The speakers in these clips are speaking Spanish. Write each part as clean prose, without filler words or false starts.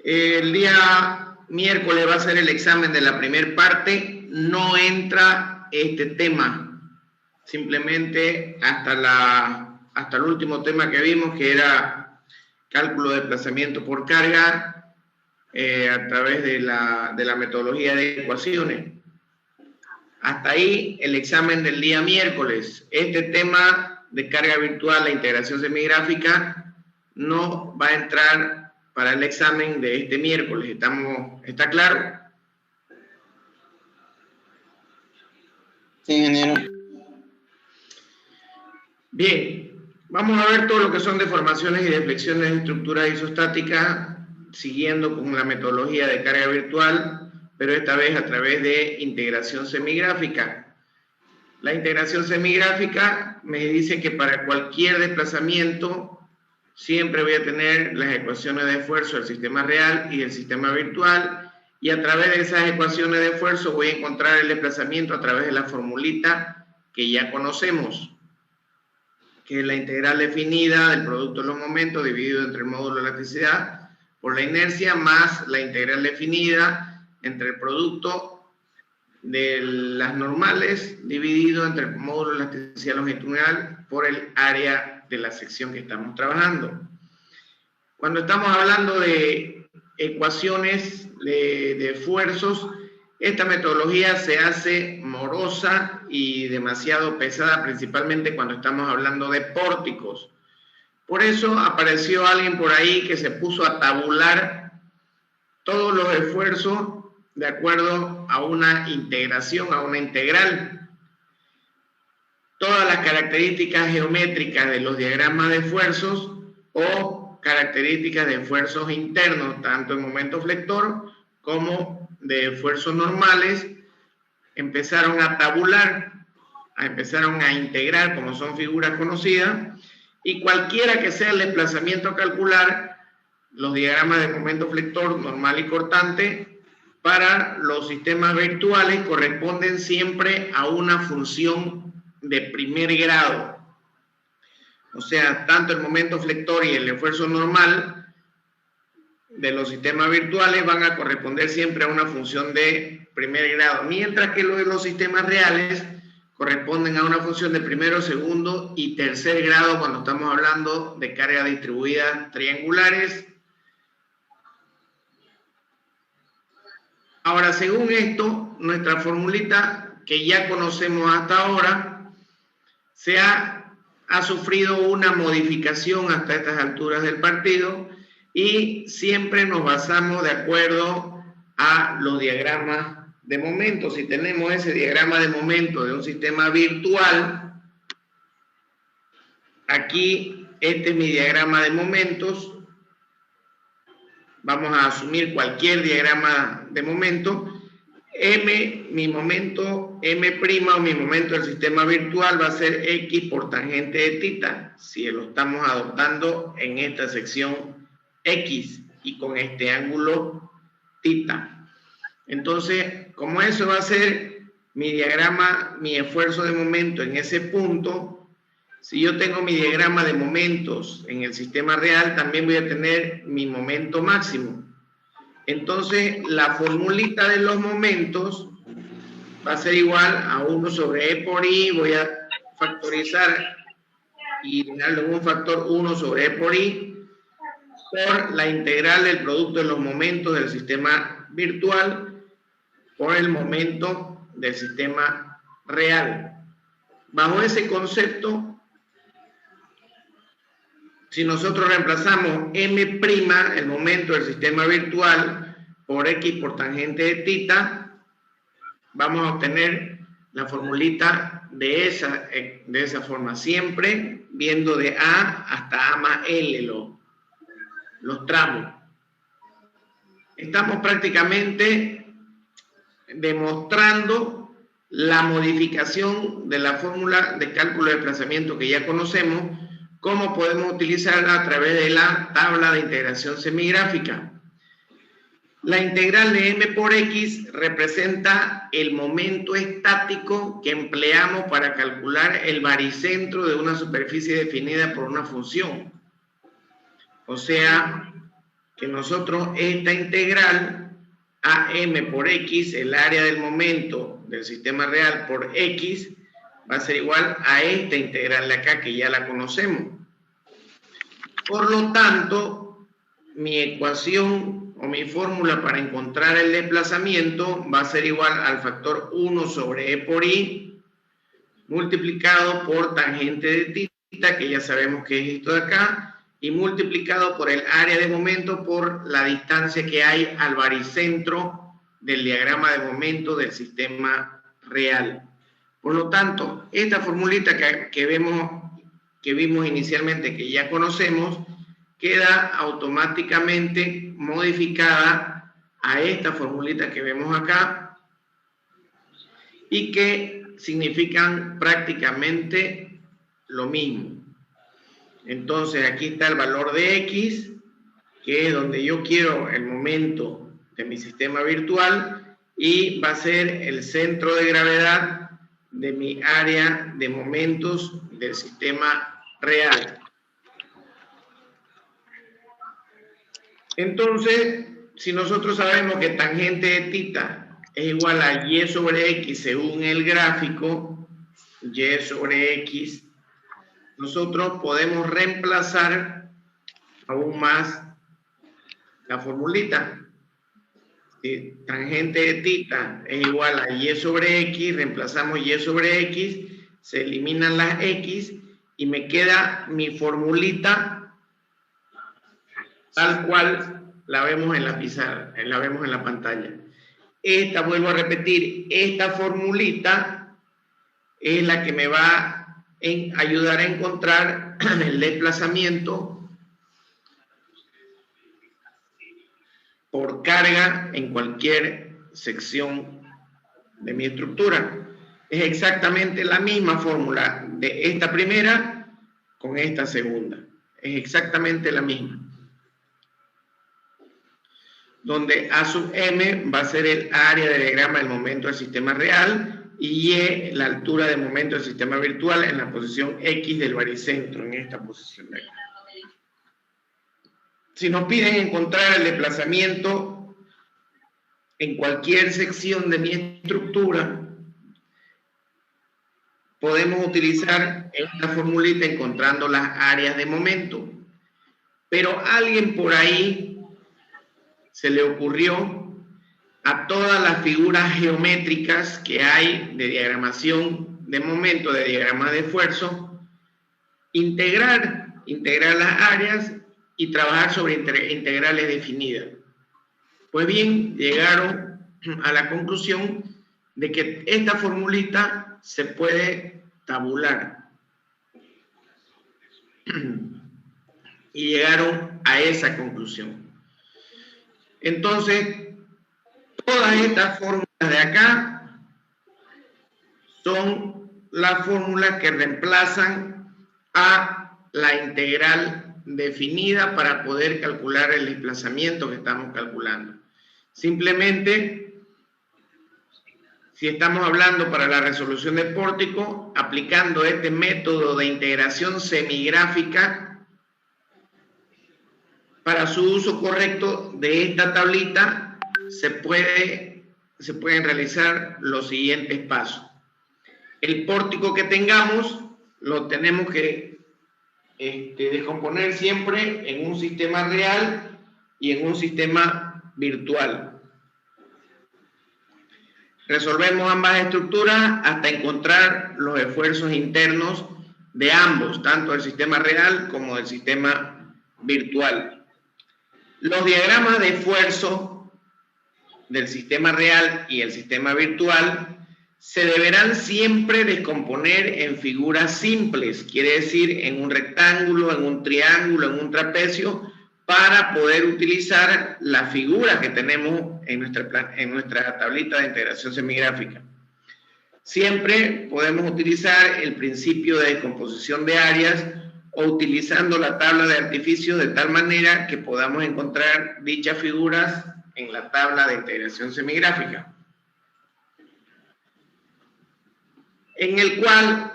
El día miércoles va a ser el examen de la primera parte. No entra este tema. Simplemente hasta el último tema que vimos, que era cálculo de desplazamiento por carga a través de la metodología de ecuaciones. Hasta ahí el examen del día miércoles. Este tema de carga virtual, la integración semigráfica, no va a entrar para el examen de este miércoles. ¿Está claro? Sí, ingeniero. Bien, vamos a ver todo lo que son deformaciones y deflexiones de estructuras isostáticas, siguiendo con la metodología de carga virtual, pero esta vez a través de integración semigráfica. La integración semigráfica me dice que para cualquier desplazamiento siempre voy a tener las ecuaciones de esfuerzo del sistema real y del sistema virtual, y a través de esas ecuaciones de esfuerzo voy a encontrar el desplazamiento a través de la formulita que ya conocemos, que es la integral definida del producto de los momentos dividido entre el módulo de elasticidad por la inercia más la integral definida entre el producto de las normales dividido entre el módulo de elasticidad longitudinal por el área de la sección que estamos trabajando. Cuando estamos hablando de ecuaciones de esfuerzos, esta metodología se hace morosa y demasiado pesada, principalmente cuando estamos hablando de pórticos. Por eso apareció alguien por ahí que se puso a tabular todos los esfuerzos de acuerdo a una integración, a una integral. Todas las características geométricas de los diagramas de esfuerzos o características de esfuerzos internos, tanto en momento flector como de esfuerzos normales, empezaron a tabular, empezaron a integrar como son figuras conocidas, y cualquiera que sea el desplazamiento a calcular, los diagramas de momento flector normal y cortante para los sistemas virtuales corresponden siempre a una función de primer grado. O sea, tanto el momento flector y el esfuerzo normal de los sistemas virtuales van a corresponder siempre a una función de primer grado, mientras que los sistemas reales corresponden a una función de primero, segundo y tercer grado cuando estamos hablando de cargas distribuidas triangulares. Ahora, según esto, nuestra formulita que ya conocemos hasta ahora ha sufrido una modificación hasta estas alturas del partido, y siempre nos basamos de acuerdo a los diagramas de momento. Si tenemos ese diagrama de momento de un sistema virtual, aquí este es mi diagrama de momentos. Vamos a asumir cualquier diagrama de momento. Mi momento M' o mi momento del sistema virtual va a ser X por tangente de θ, si lo estamos adoptando en esta sección X y con este ángulo θ. Entonces, como eso va a ser mi diagrama, mi esfuerzo de momento en ese punto, si yo tengo mi diagrama de momentos en el sistema real, también voy a tener mi momento máximo. Entonces, la formulita de los momentos va a ser igual a 1 sobre E por I. Voy a factorizar y darle un factor 1 sobre E por I por la integral del producto de los momentos del sistema virtual por el momento del sistema real. Bajo ese concepto, si nosotros reemplazamos M', el momento del sistema virtual, por X por tangente de θ, vamos a obtener la formulita de esa forma, siempre viendo de A hasta A más L los tramos. Estamos prácticamente demostrando la modificación de la fórmula de cálculo de desplazamiento que ya conocemos, cómo podemos utilizarla a través de la tabla de integración semigráfica. La integral de M por X representa el momento estático que empleamos para calcular el baricentro de una superficie definida por una función. O sea, que nosotros esta integral AM por X, el área del momento del sistema real por X, va a ser igual a esta integral de acá, que ya la conocemos. Por lo tanto, mi ecuación o mi fórmula para encontrar el desplazamiento va a ser igual al factor 1 sobre E por I, multiplicado por tangente de θ, que ya sabemos que es esto de acá, y multiplicado por el área de momento por la distancia que hay al baricentro del diagrama de momento del sistema real. Por lo tanto, esta formulita que vimos inicialmente, que ya conocemos, queda automáticamente modificada a esta formulita que vemos acá y que significan prácticamente lo mismo. Entonces, aquí está el valor de X, que es donde yo quiero el momento de mi sistema virtual, y va a ser el centro de gravedad de mi área de momentos del sistema real. Entonces, si nosotros sabemos que tangente de θ es igual a Y sobre X según el gráfico, Y sobre X, nosotros podemos reemplazar aún más la formulita. Si tangente de θ es igual a Y sobre X, reemplazamos Y sobre X, se eliminan las X y me queda mi formulita tal cual la vemos en la pizarra, la vemos en la pantalla. Esta, vuelvo a repetir, esta formulita es la que me va a ayudar a encontrar el desplazamiento por carga en cualquier sección de mi estructura. Es exactamente la misma fórmula de esta primera con esta segunda. Es exactamente la misma. Donde A sub M va a ser el área del diagrama del momento del sistema real y Y la altura de momento del sistema virtual en la posición X del baricentro, en esta posición de aquí. Si nos piden encontrar el desplazamiento en cualquier sección de mi estructura, podemos utilizar esta formulita encontrando las áreas de momento. Pero a alguien por ahí se le ocurrió, a todas las figuras geométricas que hay de diagramación de momento, de diagrama de esfuerzo, integrar las áreas y trabajar sobre integrales definidas. Pues bien, llegaron a la conclusión de que esta formulita se puede tabular. Y llegaron a esa conclusión. Entonces, todas estas fórmulas de acá son las fórmulas que reemplazan a la integral definida para poder calcular el desplazamiento que estamos calculando. Simplemente, si estamos hablando para la resolución de pórtico, aplicando este método de integración semigráfica, para su uso correcto de esta tablita, se pueden realizar los siguientes pasos. El pórtico que tengamos, lo tenemos que descomponer siempre en un sistema real y en un sistema virtual. Resolvemos ambas estructuras hasta encontrar los esfuerzos internos de ambos, tanto del sistema real como del sistema virtual. Los diagramas de esfuerzo del sistema real y el sistema virtual se deberán siempre descomponer en figuras simples, quiere decir en un rectángulo, en un triángulo, en un trapecio, para poder utilizar la figura que tenemos en nuestra tablita de integración semigráfica. Siempre podemos utilizar el principio de descomposición de áreas o utilizando la tabla de artificios de tal manera que podamos encontrar dichas figuras en la tabla de integración semigráfica, en el cual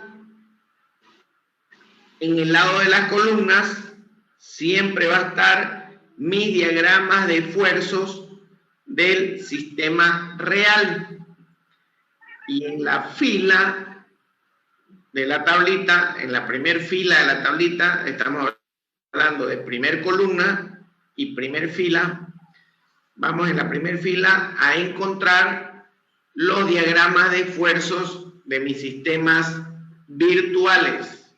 en el lado de las columnas siempre va a estar mis diagramas de esfuerzos del sistema real. Y en la fila de la tablita, en la primer fila de la tablita, estamos hablando de primer columna y primer fila. Vamos en la primer fila a encontrar los diagramas de esfuerzos de mis sistemas virtuales.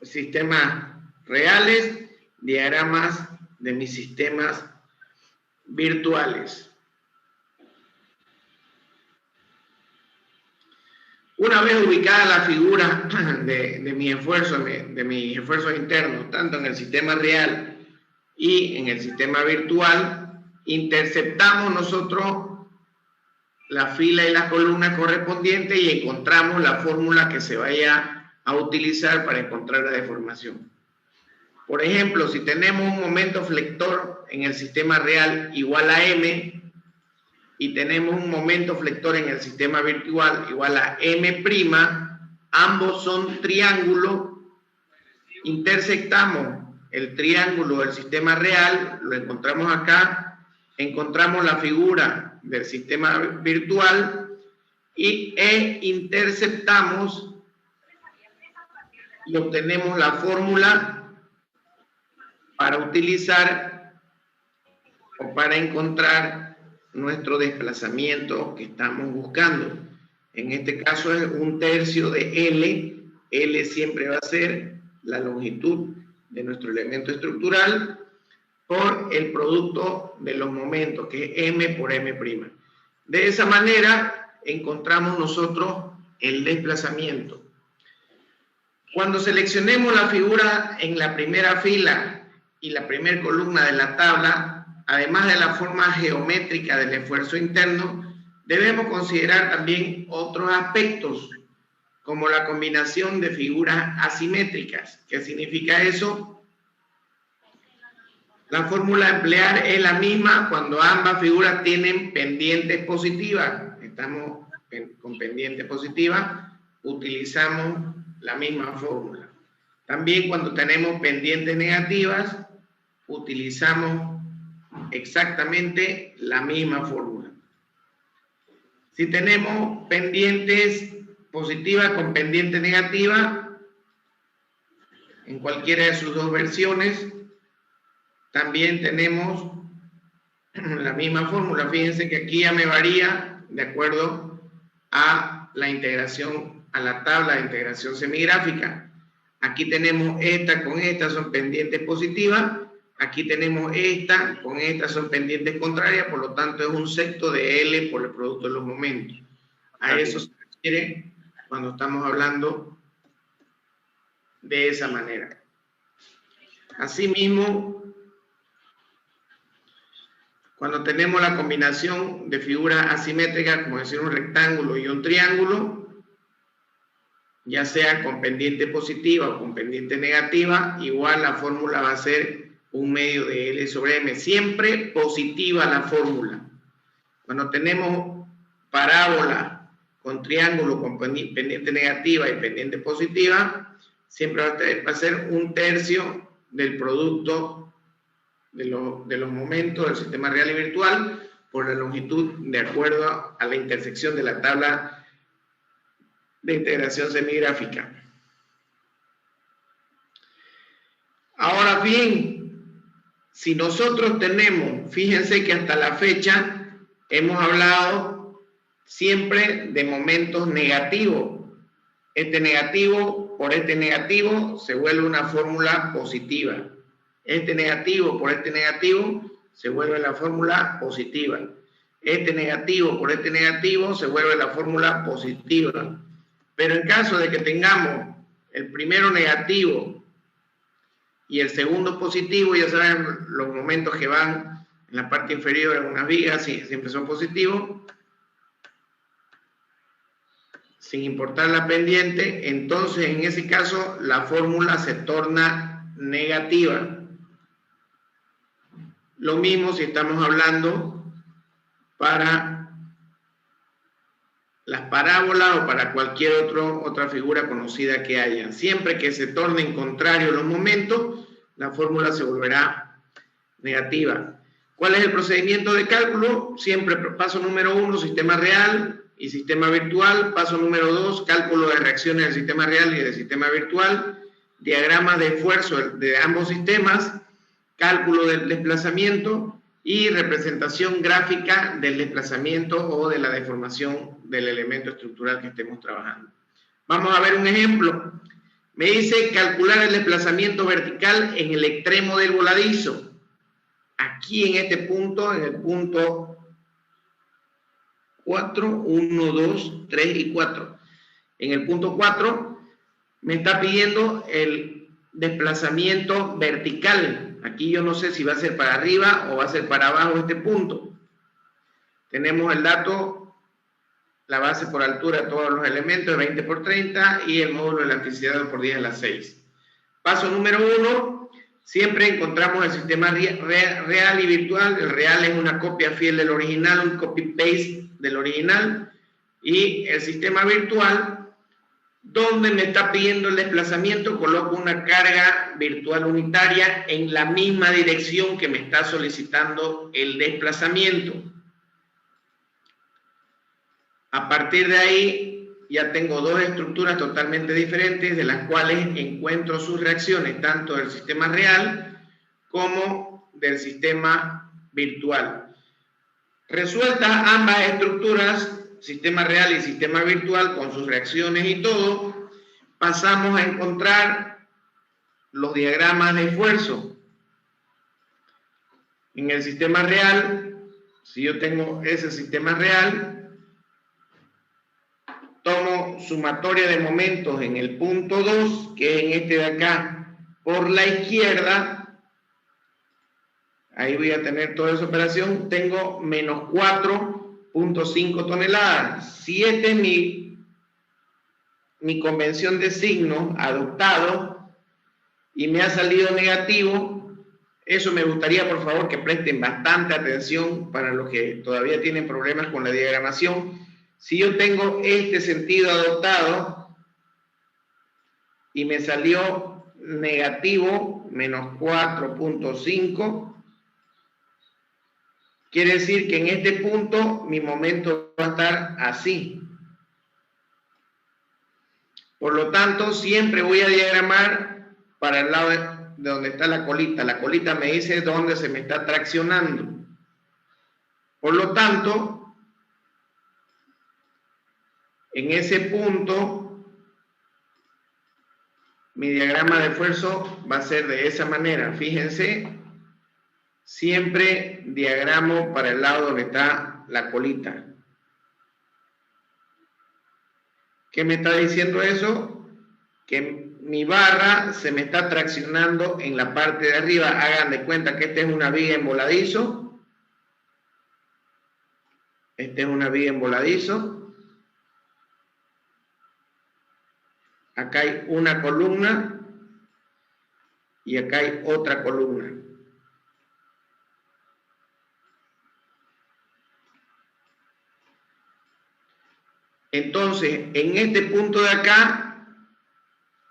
Sistemas reales, diagramas de mis sistemas virtuales. Una vez ubicada la figura de mis esfuerzos internos, tanto en el sistema real y en el sistema virtual, interceptamos nosotros la fila y la columna correspondiente y encontramos la fórmula que se vaya a utilizar para encontrar la deformación. Por ejemplo, si tenemos un momento flector en el sistema real igual a M, y tenemos un momento flector en el sistema virtual igual a M', ambos son triángulos, intersectamos el triángulo del sistema real, lo encontramos acá, encontramos la figura del sistema virtual e interceptamos y obtenemos la fórmula para utilizar o para encontrar nuestro desplazamiento que estamos buscando. En este caso es 1/3 de L. L siempre va a ser la longitud de nuestro elemento estructural por el producto de los momentos, que es M por M'. De esa manera encontramos nosotros el desplazamiento. Cuando seleccionemos la figura en la primera fila y la primera columna de la tabla, además de la forma geométrica del esfuerzo interno, debemos considerar también otros aspectos, como la combinación de figuras asimétricas. ¿Qué significa eso? La fórmula a emplear es la misma cuando ambas figuras tienen pendientes positivas. Estamos con pendiente positiva, utilizamos la misma fórmula. También cuando tenemos pendientes negativas, utilizamos exactamente la misma fórmula. Si tenemos pendientes positivas con pendiente negativa, en cualquiera de sus dos versiones, también tenemos la misma fórmula. Fíjense que aquí ya me varía de acuerdo a la integración, a la tabla de integración semigráfica. Aquí tenemos esta con esta, son pendientes positivas. Aquí tenemos esta, con esta son pendientes contrarias, por lo tanto es un secto de L por el producto de los momentos. A eso se refiere cuando estamos hablando de esa manera. Asimismo, cuando tenemos la combinación de figuras asimétricas, como decir un rectángulo y un triángulo, ya sea con pendiente positiva o con pendiente negativa, igual la fórmula va a ser 1/2 de L sobre M, siempre positiva la fórmula. Cuando tenemos parábola con triángulo con pendiente negativa y pendiente positiva, siempre va a ser 1/3 del producto de los momentos del sistema real y virtual por la longitud de acuerdo a la intersección de la tabla de integración semigráfica. Ahora bien, si nosotros tenemos, fíjense que hasta la fecha hemos hablado siempre de momentos negativos. Este negativo por este negativo se vuelve una fórmula positiva. Este negativo por este negativo se vuelve la fórmula positiva. Este negativo por este negativo se vuelve la fórmula positiva. Pero en caso de que tengamos el primero negativo y el segundo positivo, ya saben, los momentos que van en la parte inferior en unas vigas siempre son positivos, sin importar la pendiente, entonces en ese caso la fórmula se torna negativa. Lo mismo si estamos hablando para las parábolas o para cualquier otra figura conocida que haya. Siempre que se tornen contrarios los momentos, la fórmula se volverá negativa. ¿Cuál es el procedimiento de cálculo? Siempre paso número 1, sistema real y sistema virtual. Paso número 2, cálculo de reacciones del sistema real y del sistema virtual. Diagramas de esfuerzo de ambos sistemas. Cálculo del desplazamiento y representación gráfica del desplazamiento o de la deformación del elemento estructural que estemos trabajando. Vamos a ver un ejemplo. Me dice calcular el desplazamiento vertical en el extremo del voladizo. Aquí en este punto, en el punto 4, 1, 2, 3 y 4. En el punto 4 me está pidiendo el desplazamiento vertical. Aquí yo no sé si va a ser para arriba o va a ser para abajo este punto. Tenemos el dato, la base por altura de todos los elementos de 20 por 30 y el módulo de elasticidad por 10 a la 6. Paso número 1. Siempre encontramos el sistema real y virtual. El real es una copia fiel del original, un copy-paste del original. Y el sistema virtual, donde me está pidiendo el desplazamiento, coloco una carga virtual unitaria en la misma dirección que me está solicitando el desplazamiento. A partir de ahí, ya tengo dos estructuras totalmente diferentes, de las cuales encuentro sus reacciones, tanto del sistema real como del sistema virtual. Resueltas ambas estructuras, sistema real y sistema virtual, con sus reacciones y todo, pasamos a encontrar los diagramas de esfuerzo. En el sistema real, si yo tengo ese sistema real, tomo sumatoria de momentos en el punto 2, que es en este de acá, por la izquierda. Ahí voy a tener toda esa operación. Tengo menos 4.5 toneladas. Si esta es mi convención de signo adoptado y me ha salido negativo, eso me gustaría, por favor, que presten bastante atención para los que todavía tienen problemas con la diagramación. Si yo tengo este sentido adoptado y me salió negativo, menos 4.5, quiere decir que en este punto mi momento va a estar así. Por lo tanto, siempre voy a diagramar para el lado de donde está la colita. La colita me dice dónde se me está traccionando. Por lo tanto, en ese punto, mi diagrama de esfuerzo va a ser de esa manera. Fíjense, siempre diagramo para el lado donde está la colita. ¿Qué me está diciendo eso? Que mi barra se me está traccionando en la parte de arriba. Hagan de cuenta que esta es una viga en voladizo. Esta es una viga en voladizo. Acá hay una columna y acá hay otra columna. Entonces, en este punto de acá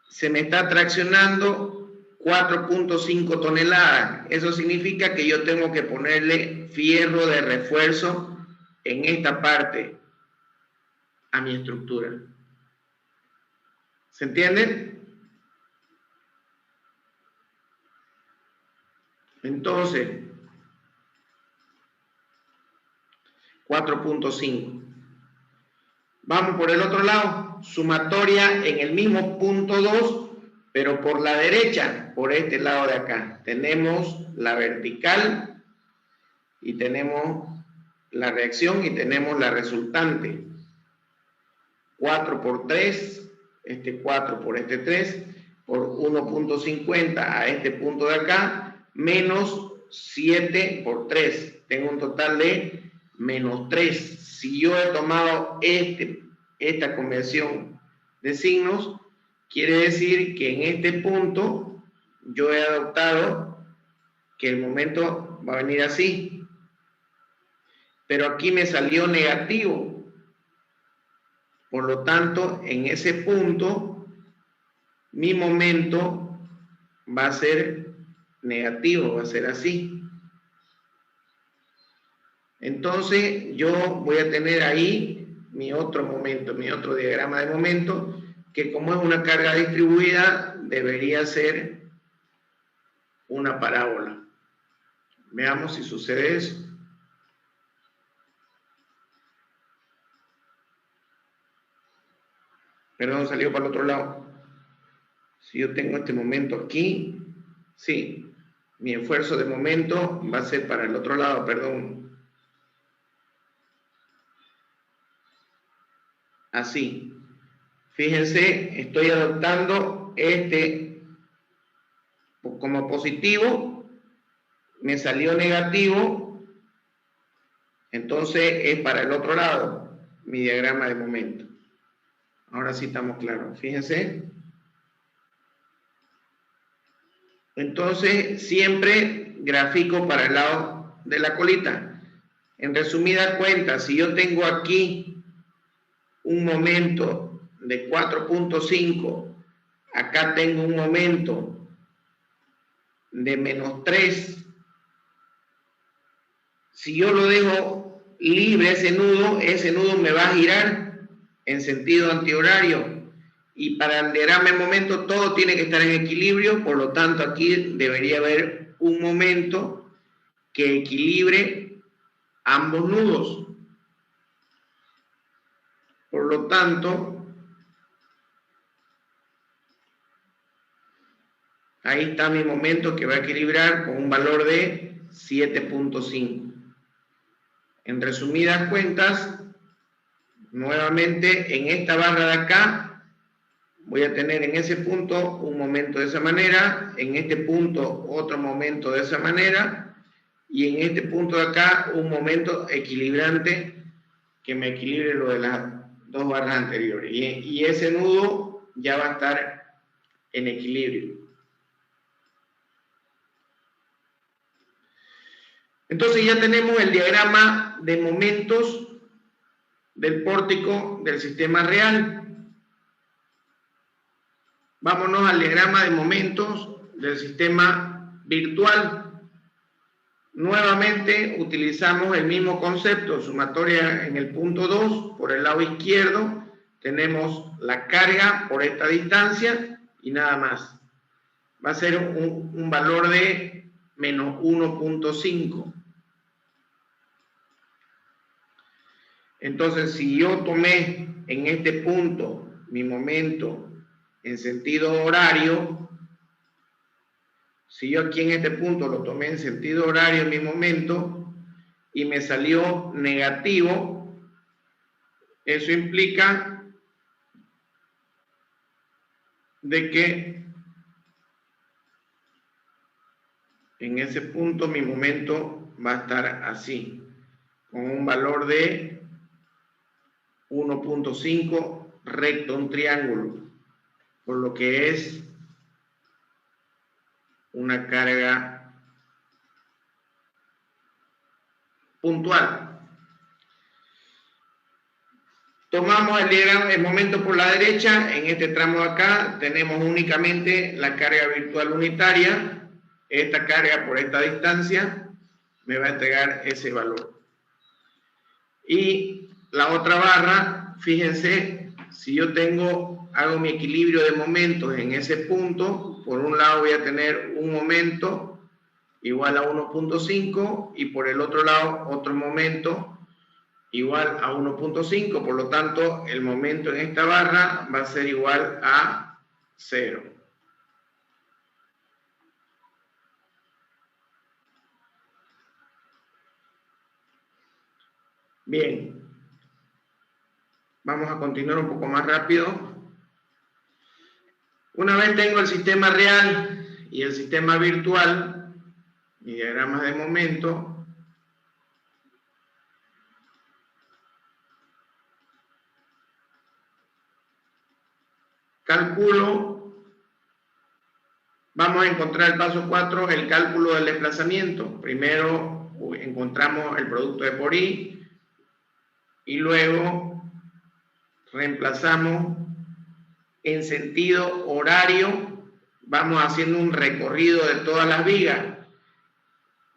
se me está traccionando 4.5 toneladas. Eso significa que yo tengo que ponerle fierro de refuerzo en esta parte a mi estructura. ¿Se entiende? Entonces, 4.5. Vamos por el otro lado, sumatoria en el mismo punto 2, pero por la derecha, por este lado de acá. Tenemos la vertical y tenemos la reacción y tenemos la resultante. 4 por 3. Este 4 por este 3, por 1.50 a este punto de acá, menos 7 por 3. Tengo un total de menos 3. Si yo he tomado esta convención de signos, quiere decir que en este punto yo he adoptado que el momento va a venir así. Pero aquí me salió negativo. Por lo tanto, en ese punto, mi momento va a ser negativo, va a ser así. Entonces yo voy a tener ahí mi otro momento, mi otro diagrama de momento, que como es una carga distribuida, debería ser una parábola. Veamos si sucede eso. Perdón, salió para el otro lado. Si yo tengo este momento aquí, sí, mi esfuerzo de momento va a ser para el otro lado, perdón. Así. Fíjense, estoy adoptando este como positivo, me salió negativo, entonces es para el otro lado, mi diagrama de momento. Ahora sí estamos claros, fíjense. Entonces, siempre grafico para el lado de la colita. En resumidas cuentas, si yo tengo aquí un momento de 4.5, acá tengo un momento de -3, si yo lo dejo libre ese nudo me va a girar en sentido antihorario. Y para el diagrama de momento todo tiene que estar en equilibrio, por lo tanto aquí debería haber un momento que equilibre ambos nudos. Por lo tanto, ahí está mi momento que va a equilibrar con un valor de 7.5. En resumidas cuentas, nuevamente en esta barra de acá, voy a tener en ese punto un momento de esa manera, en este punto otro momento de esa manera, y en este punto de acá un momento equilibrante que me equilibre lo de las dos barras anteriores. Y ese nudo ya va a estar en equilibrio. Entonces ya tenemos el diagrama de momentos del pórtico del sistema real. Vámonos al diagrama de momentos del sistema virtual. Nuevamente utilizamos el mismo concepto, sumatoria en el punto 2, por el lado izquierdo tenemos la carga por esta distancia y nada más. Va a ser un valor de menos 1.5. Entonces, si yo tomé en este punto mi momento en sentido horario, si yo aquí en este punto lo tomé en sentido horario mi momento y me salió negativo, eso implica de que en ese punto mi momento va a estar así, con un valor de 1.5 recto, un triángulo, por lo que es una carga puntual. Tomamos el momento por la derecha, en este tramo de acá tenemos únicamente la carga virtual unitaria, esta carga por esta distancia me va a entregar ese valor. Y la otra barra, fíjense, si yo hago mi equilibrio de momentos en ese punto, por un lado voy a tener un momento igual a 1.5 y por el otro lado otro momento igual a 1.5, por lo tanto el momento en esta barra va a ser igual a 0. Bien, vamos a continuar un poco más rápido. Una vez tengo el sistema real y el sistema virtual, mi diagramas de momento, calculo, vamos a encontrar el paso 4, el cálculo del desplazamiento. Primero encontramos el producto de por I y luego reemplazamos en sentido horario vamos haciendo un recorrido de todas las vigas.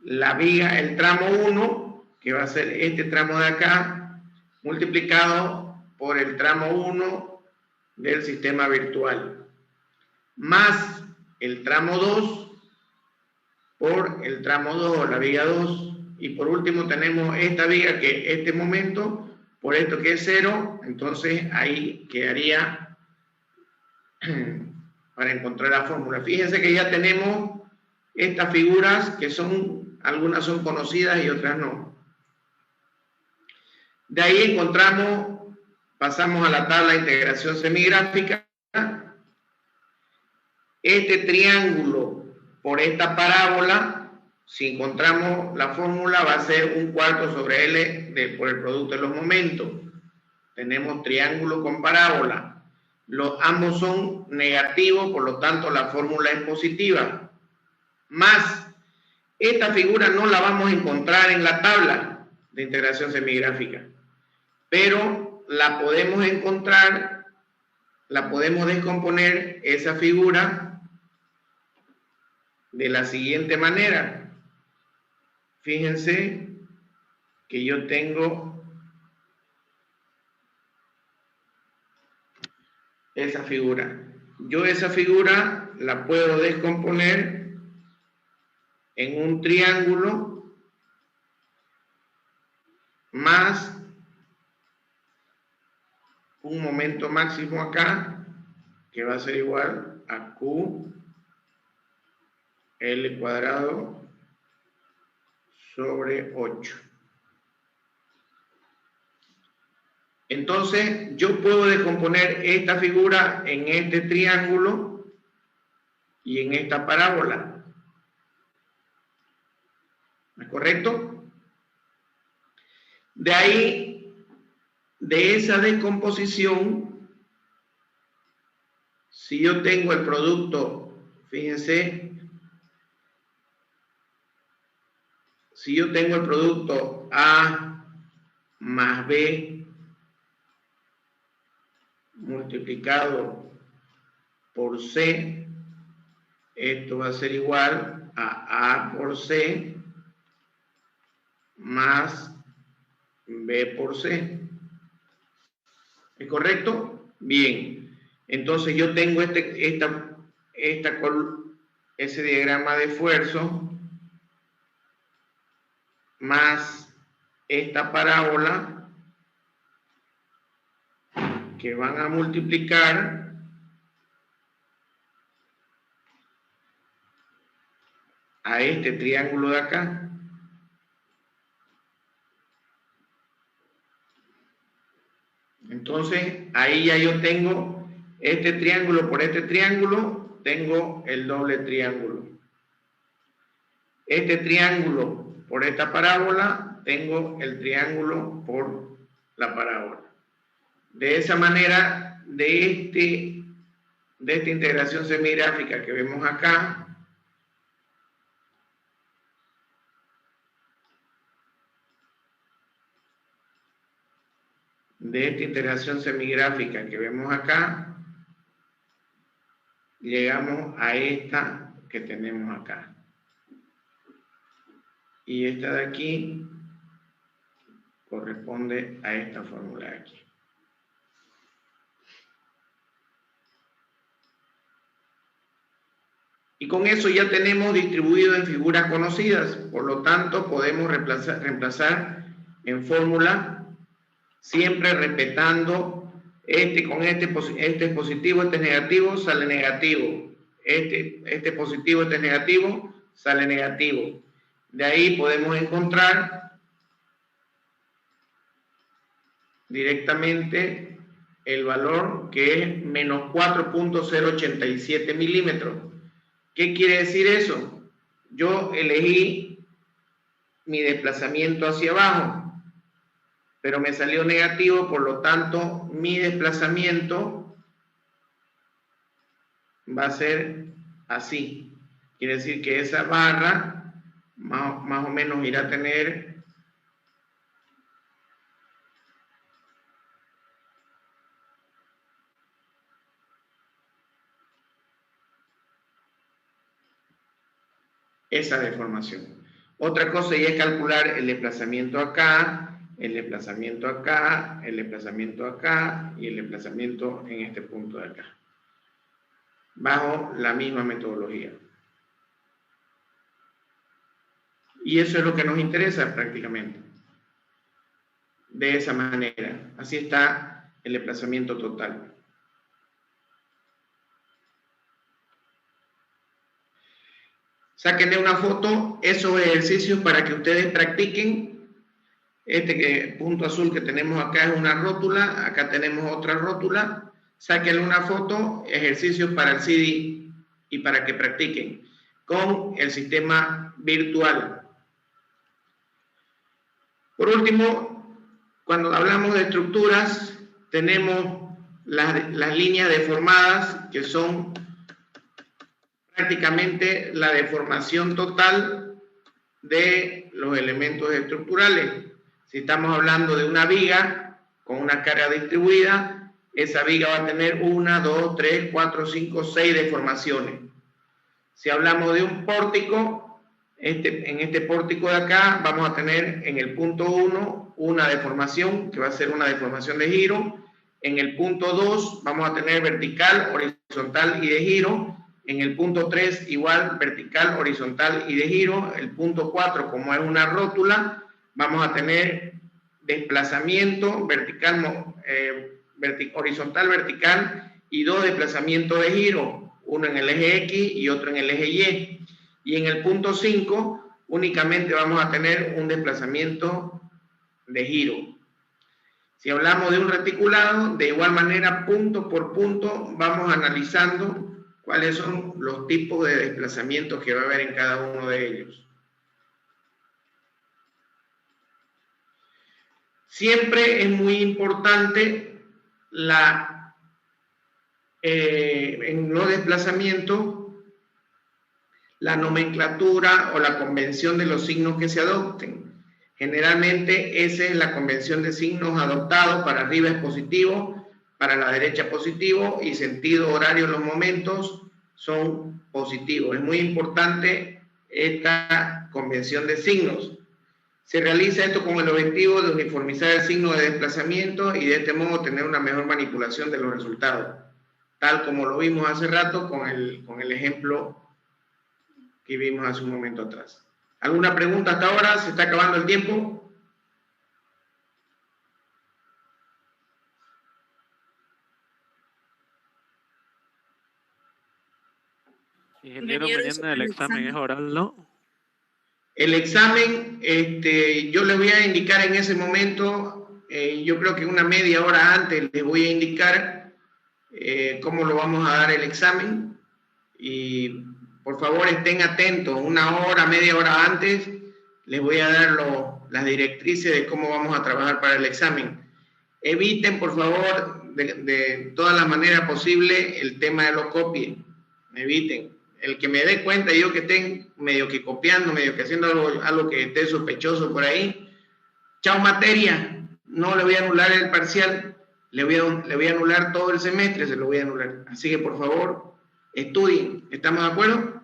La viga, el tramo 1, que va a ser este tramo de acá, multiplicado por el tramo 1 del sistema virtual, más el tramo 2 por el tramo 2, la viga 2, y por último tenemos esta viga que este momento, por esto que es 0, entonces ahí quedaría para encontrar la fórmula. Fíjense que ya tenemos estas figuras que son, algunas son conocidas y otras no. De ahí encontramos, pasamos a la tabla de integración semigráfica. Este triángulo por esta parábola, si encontramos la fórmula, va a ser 1/4 sobre L por el producto de los momentos. Tenemos triángulo con parábola. Ambos son negativos, por lo tanto la fórmula es positiva. Más, esta figura no la vamos a encontrar en la tabla de integración semigráfica, pero la podemos encontrar, la podemos descomponer esa figura de la siguiente manera. Fíjense que yo tengo esa figura. Yo esa figura la puedo descomponer en un triángulo más un momento máximo acá, que va a ser igual a Q L cuadrado sobre 8. Entonces, yo puedo descomponer esta figura en este triángulo y en esta parábola. ¿Es correcto? De ahí, de esa descomposición, si yo tengo el producto, fíjense, si yo tengo el producto A más B multiplicado por C, esto va a ser igual a A por C más B por C. ¿Es correcto? Bien. Entonces yo tengo ese diagrama de esfuerzo más esta parábola que van a multiplicar a este triángulo de acá. Entonces, ahí ya yo tengo este triángulo por este triángulo, tengo el doble triángulo. Este triángulo por esta parábola, tengo el triángulo por la parábola. De esa manera, de esta integración semigráfica que vemos acá, llegamos a esta que tenemos acá. Y esta de aquí corresponde a esta fórmula de aquí. Y con eso ya tenemos distribuido en figuras conocidas, por lo tanto podemos reemplazar en fórmula, siempre respetando con este es positivo, este es negativo, sale negativo. Este es positivo, este es negativo, sale negativo. De ahí podemos encontrar directamente el valor que es menos 4.087 milímetros. ¿Qué quiere decir eso? Yo elegí mi desplazamiento hacia abajo, pero me salió negativo, por lo tanto, mi desplazamiento va a ser así. Quiere decir que esa barra más o menos irá a tener esa deformación. Otra cosa ya es calcular el desplazamiento acá, el desplazamiento acá, el desplazamiento acá y el desplazamiento en este punto de acá, bajo la misma metodología. Y eso es lo que nos interesa prácticamente. De esa manera. Así está el desplazamiento total. Sáquenle una foto, esos ejercicios para que ustedes practiquen. Este punto azul que tenemos acá es una rótula, acá tenemos otra rótula. Sáquenle una foto, ejercicios para el CD y para que practiquen con el sistema virtual. Por último, cuando hablamos de estructuras, tenemos las líneas deformadas, que son prácticamente la deformación total de los elementos estructurales. Si estamos hablando de una viga con una carga distribuida, esa viga va a tener 1, 2, 3, 4, 5, 6 deformaciones. Si hablamos de un pórtico, en este pórtico de acá vamos a tener en el punto 1 una deformación, que va a ser una deformación de giro. En el punto 2 vamos a tener vertical, horizontal y de giro. En el punto 3 igual, vertical, horizontal y de giro. El punto 4, como es una rótula, vamos a tener desplazamiento vertical, horizontal, vertical y 2 desplazamientos de giro, uno en el eje X y otro en el eje Y. Y en el punto 5 únicamente vamos a tener un desplazamiento de giro. Si hablamos de un reticulado, de igual manera, punto por punto, vamos analizando cuáles son los tipos de desplazamientos que va a haber en cada uno de ellos. Siempre es muy importante en los desplazamientos, la nomenclatura o la convención de los signos que se adopten. Generalmente esa es la convención de signos adoptados. Para arriba es positivo, para la derecha positivo y sentido horario en los momentos son positivos. Es muy importante esta convención de signos. Se realiza esto con el objetivo de uniformizar el signo de desplazamiento y de este modo tener una mejor manipulación de los resultados, tal como lo vimos hace rato con el ejemplo que vimos hace un momento atrás. ¿Alguna pregunta hasta ahora? ¿Se está acabando el tiempo? Ingeniero, mañana el examen es oral, ¿no? El examen, yo les voy a indicar en ese momento, yo creo que una media hora antes les voy a indicar cómo lo vamos a dar el examen. Y por favor estén atentos, una hora, media hora antes, les voy a dar las directrices de cómo vamos a trabajar para el examen. Eviten, por favor, de todas las maneras posibles, el tema de los copies. Eviten. El que me dé cuenta, yo que estén medio que copiando, medio que haciendo algo que esté sospechoso por ahí, chao materia, no le voy a anular el parcial, le voy a anular todo el semestre, se lo voy a anular. Así que por favor, estudien. ¿Estamos de acuerdo?